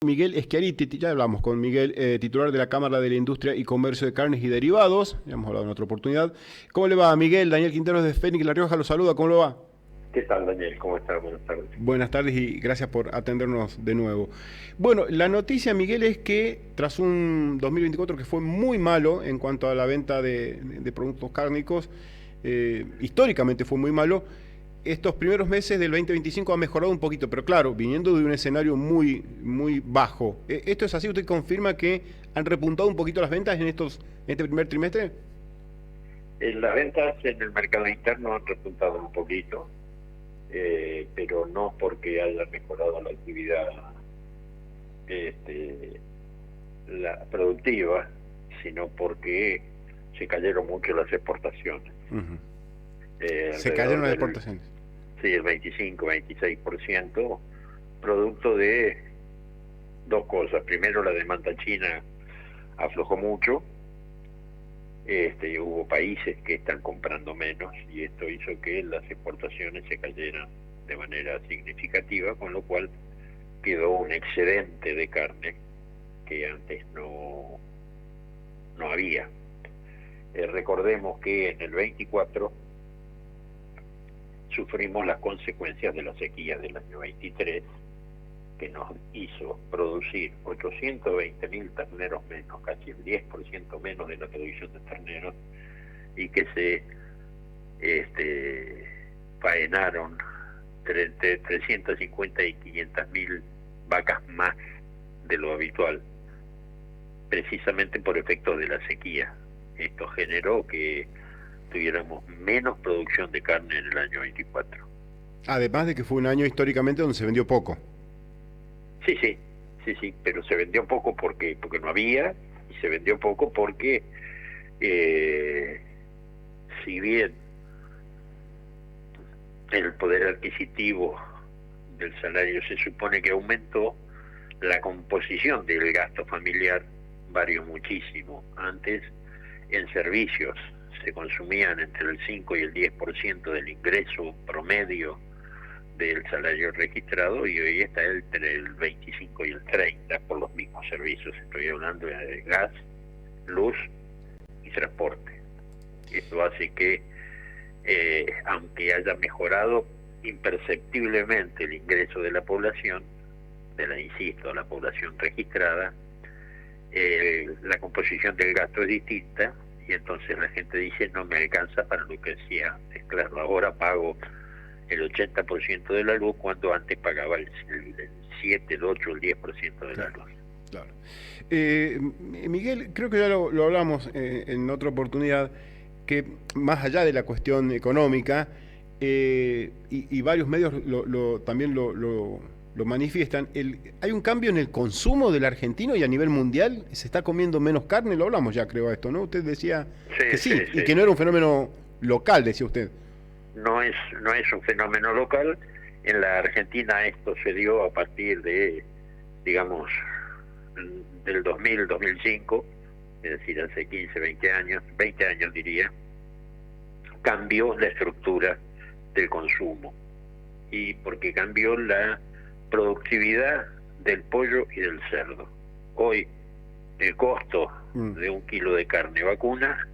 Miguel Schiaretti, ya hablamos con Miguel, titular de la Cámara de la Industria y Comercio de Carnes y Derivados, ya hemos hablado en otra oportunidad. ¿Cómo le va, Miguel? Daniel Quinteros de Fénix La Rioja lo saluda, ¿cómo le va? ¿Qué tal, Daniel? ¿Cómo estás? Buenas tardes. Buenas tardes y gracias por atendernos de nuevo. Bueno, la noticia, Miguel, es que tras un 2024 que fue muy malo en cuanto a la venta de productos cárnicos, históricamente fue muy malo. Estos primeros meses del 2025 ha mejorado un poquito, pero claro, viniendo de un escenario muy bajo. ¿Esto es así? ¿Usted confirma que han repuntado un poquito las ventas en este primer trimestre? Las ventas en el mercado interno han repuntado un poquito, pero no porque haya mejorado la actividad la productiva, sino porque se cayeron mucho las exportaciones. Uh-huh. Se cayeron Alrededor las del, exportaciones. sí, el 25-26%, producto de dos cosas. Primero, la demanda china aflojó mucho. Hubo países que están comprando menos y esto hizo que las exportaciones se cayeran de manera significativa, con lo cual quedó un excedente de carne que antes no había. Recordemos que en el 24 sufrimos las consecuencias de la sequía del año 23, que nos hizo producir 820.000 terneros menos, casi el 10% menos de la producción de terneros, y que se faenaron entre 350 y 500.000 vacas más de lo habitual, precisamente por efecto de la sequía. Esto generó que tuviéramos menos producción de carne en el año 24. Además de que fue un año históricamente donde se vendió poco. Sí, pero se vendió poco porque no había, y se vendió poco porque si bien el poder adquisitivo del salario se supone que aumentó, la composición del gasto familiar varió muchísimo. Antes, en servicios se consumían entre el 5 y el 10% del ingreso promedio del salario registrado, y hoy está entre el 25 y el 30 por los mismos servicios. Estoy hablando de gas, luz y transporte. Esto hace que, aunque haya mejorado imperceptiblemente el ingreso de la población, la población registrada, la composición del gasto es distinta, y entonces la gente dice: no me alcanza para lo que hacía antes. Claro, ahora pago el 80% de la luz cuando antes pagaba el 7, el 8, el 10% de la luz. Claro. Miguel, creo que ya lo hablamos en otra oportunidad, que más allá de la cuestión económica, y varios medios también lo manifiestan, hay un cambio en el consumo del argentino y a nivel mundial se está comiendo menos carne, lo hablamos ya, creo, esto, ¿no? Usted decía que sí, y que no era un fenómeno local, decía usted. No es un fenómeno local. En la Argentina esto se dio a partir de, digamos, del 2000-2005, es decir, hace 15, 20 años diría, cambió la estructura del consumo, y porque cambió la productividad del pollo y del cerdo. Hoy el costo de un kilo de carne vacuna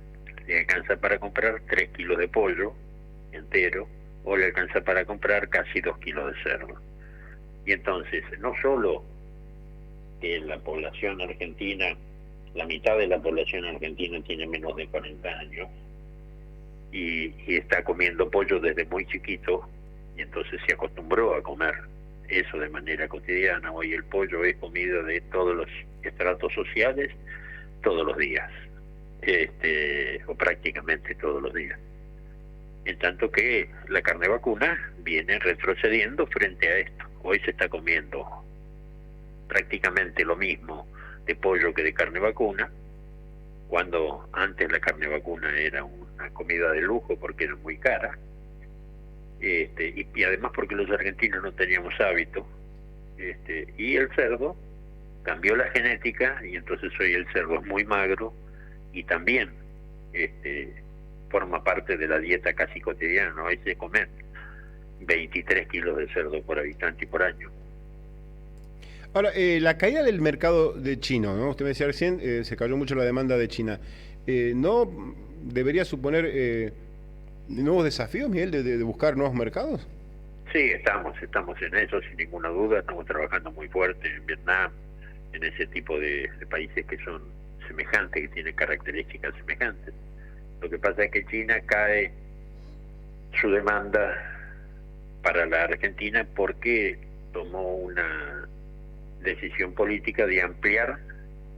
le alcanza para comprar 3 kilos de pollo entero, o le alcanza para comprar casi 2 kilos de cerdo. Y entonces, no solo que la población argentina, la mitad de la población argentina tiene menos de 40 años y está comiendo pollo desde muy chiquito, y entonces se acostumbró a comer eso de manera cotidiana. Hoy el pollo es comida de todos los estratos sociales todos los días, o prácticamente todos los días. En tanto que la carne vacuna viene retrocediendo frente a esto. Hoy se está comiendo prácticamente lo mismo de pollo que de carne vacuna, cuando antes la carne vacuna era una comida de lujo porque era muy cara, y además porque los argentinos no teníamos hábito, y el cerdo cambió la genética, y entonces hoy el cerdo es muy magro, y también forma parte de la dieta casi cotidiana. ¿No? Hay que comer 23 kilos de cerdo por habitante y por año. Ahora, la caída del mercado de chino, ¿no? Usted me decía recién, se cayó mucho la demanda de China. ¿No debería suponer nuevos desafíos, Miguel, de buscar nuevos mercados? Sí, estamos en eso, sin ninguna duda, estamos trabajando muy fuerte en Vietnam, en ese tipo de países que son semejantes, que tienen características semejantes. Lo que pasa es que China cae su demanda para la Argentina porque tomó una decisión política de ampliar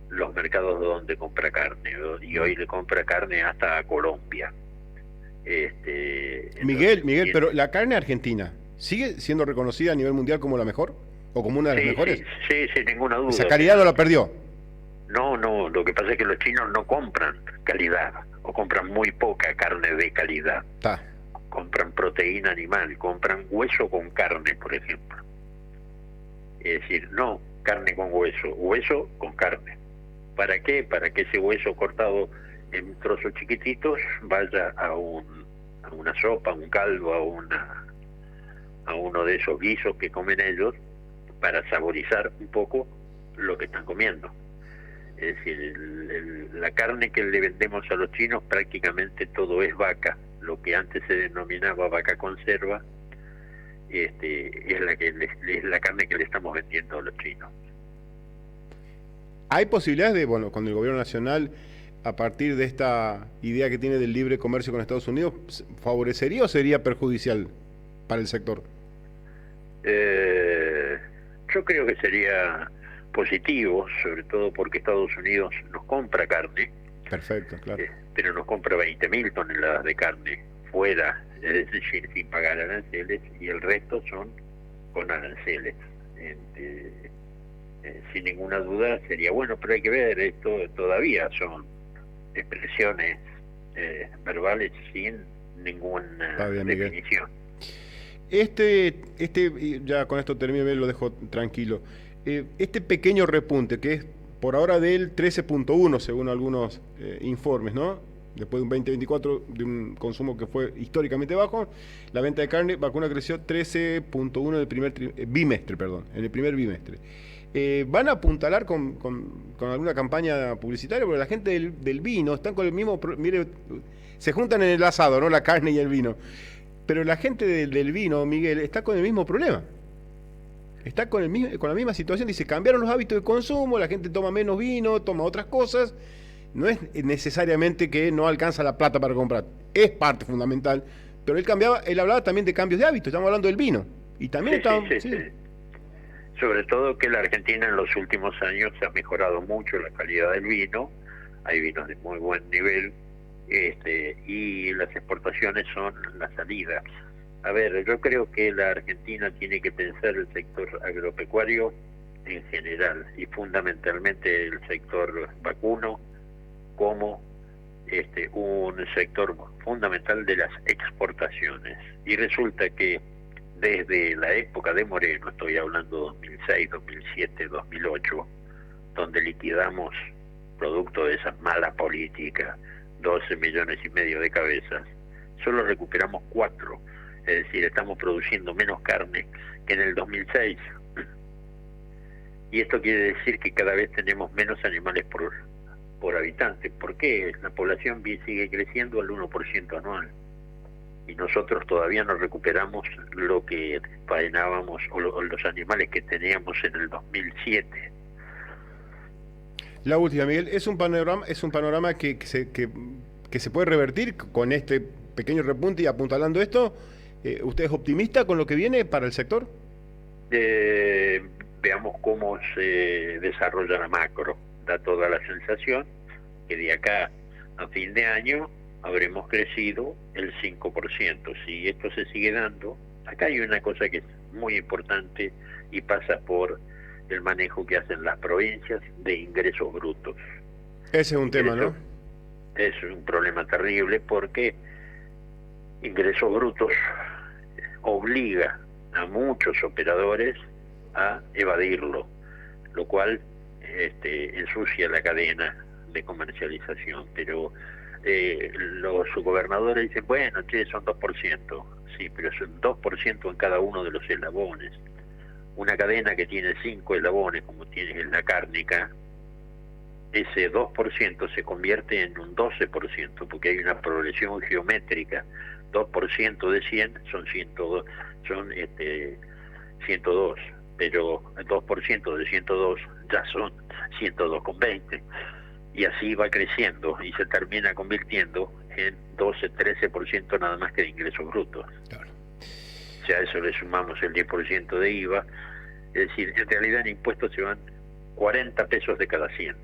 los mercados donde compra carne, y hoy le compra carne hasta a Colombia. Miguel, Entonces, pero la carne argentina, ¿sigue siendo reconocida a nivel mundial como la mejor? ¿O como una de las sí, mejores? sí, sí, sin ninguna duda. Esa calidad no la perdió. No, no, lo que pasa es que los chinos no compran calidad, o compran muy poca carne de calidad. Está. Compran proteína animal, compran hueso con carne, por ejemplo. Es decir, no carne con hueso, hueso con carne. ¿Para qué? Para que ese hueso cortado en trozos chiquititos vaya a una sopa, a un caldo, a uno de esos guisos que comen ellos, para saborizar un poco lo que están comiendo. Es decir, la carne que le vendemos a los chinos prácticamente todo es vaca. Lo que antes se denominaba vaca conserva, es la carne que le estamos vendiendo a los chinos. ¿Hay posibilidades de, bueno, con el gobierno nacional, a partir de esta idea que tiene del libre comercio con Estados Unidos, favorecería o sería perjudicial para el sector? Yo creo que sería positivo, sobre todo porque Estados Unidos nos compra carne. Perfecto, claro. Pero nos compra 20.000 toneladas de carne fuera, es decir, sin pagar aranceles, y el resto son con aranceles. Sin ninguna duda sería bueno, pero hay que ver, esto todavía son expresiones verbales sin ninguna bien, definición. Ya con esto termino y lo dejo tranquilo. Este pequeño repunte, que es por ahora del 13.1 según algunos informes, ¿no? Después de un 2024 de un consumo que fue históricamente bajo, la venta de carne vacuna creció 13.1 en el primer bimestre, en el primer bimestre. ¿Van a apuntalar con alguna campaña publicitaria? Porque la gente del vino están con el mismo... Mire, se juntan en el asado, ¿no? La carne y el vino. Pero la gente del vino, Miguel, está con el mismo problema. Está con la misma situación. Dice, cambiaron los hábitos de consumo, la gente toma menos vino, toma otras cosas. No es necesariamente que no alcanza la plata para comprar. Es parte fundamental. Pero él hablaba también de cambios de hábitos. Estamos hablando del vino. Y también sí. Sobre todo que la Argentina en los últimos años se ha mejorado mucho la calidad del vino. Hay vinos de muy buen nivel. Y las exportaciones son la salida. A ver, yo creo que la Argentina tiene que pensar el sector agropecuario en general y fundamentalmente el sector vacuno como un sector fundamental de las exportaciones. Y resulta que desde la época de Moreno, estoy hablando 2006, 2007, 2008, donde liquidamos, producto de esa mala política, 12 millones y medio de cabezas, solo recuperamos 4, es decir, estamos produciendo menos carne que en el 2006. Y esto quiere decir que cada vez tenemos menos animales por habitante. ¿Por qué? La población sigue creciendo al 1% anual. Y nosotros todavía no recuperamos lo que faenábamos o los animales que teníamos en el 2007. La última, Miguel, es un panorama que se puede revertir con este pequeño repunte y apuntalando esto. ¿Usted es optimista con lo que viene para el sector? Veamos cómo se desarrolla la macro. Da toda la sensación que de acá a fin de año habremos crecido el 5%. Si esto se sigue dando, acá hay una cosa que es muy importante y pasa por el manejo que hacen las provincias de ingresos brutos. Ese es un tema, ¿no? Es un problema terrible porque ingresos brutos obliga a muchos operadores a evadirlo, lo cual ensucia la cadena de comercialización. Pero los gobernadores dicen, bueno, son 2%, sí, pero son 2% en cada uno de los eslabones. una cadena que tiene 5 eslabones, como tiene la cárnica, ese 2% se convierte en un 12%, porque hay una progresión geométrica. 2% de 100 son 102, son 102, pero el 2% de 102 ya son 102,20, y así va creciendo y se termina convirtiendo en 12-13% nada más que de ingresos brutos. Claro. Si a eso le sumamos el 10% de IVA, es decir, en realidad en impuestos se van 40 pesos de cada 100.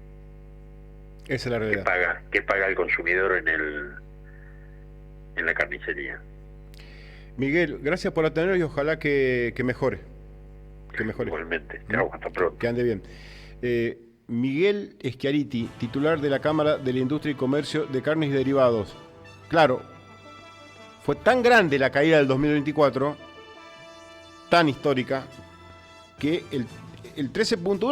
Esa es la realidad. Que paga el consumidor en la carnicería. Miguel, gracias por atendernos y ojalá que mejore. Que mejore. Igualmente. Chao, hasta pronto. Que ande bien. Miguel Schiariti, titular de la Cámara de la Industria y Comercio de Carnes y Derivados. Claro, fue tan grande la caída del 2024, tan histórica, que el 13.1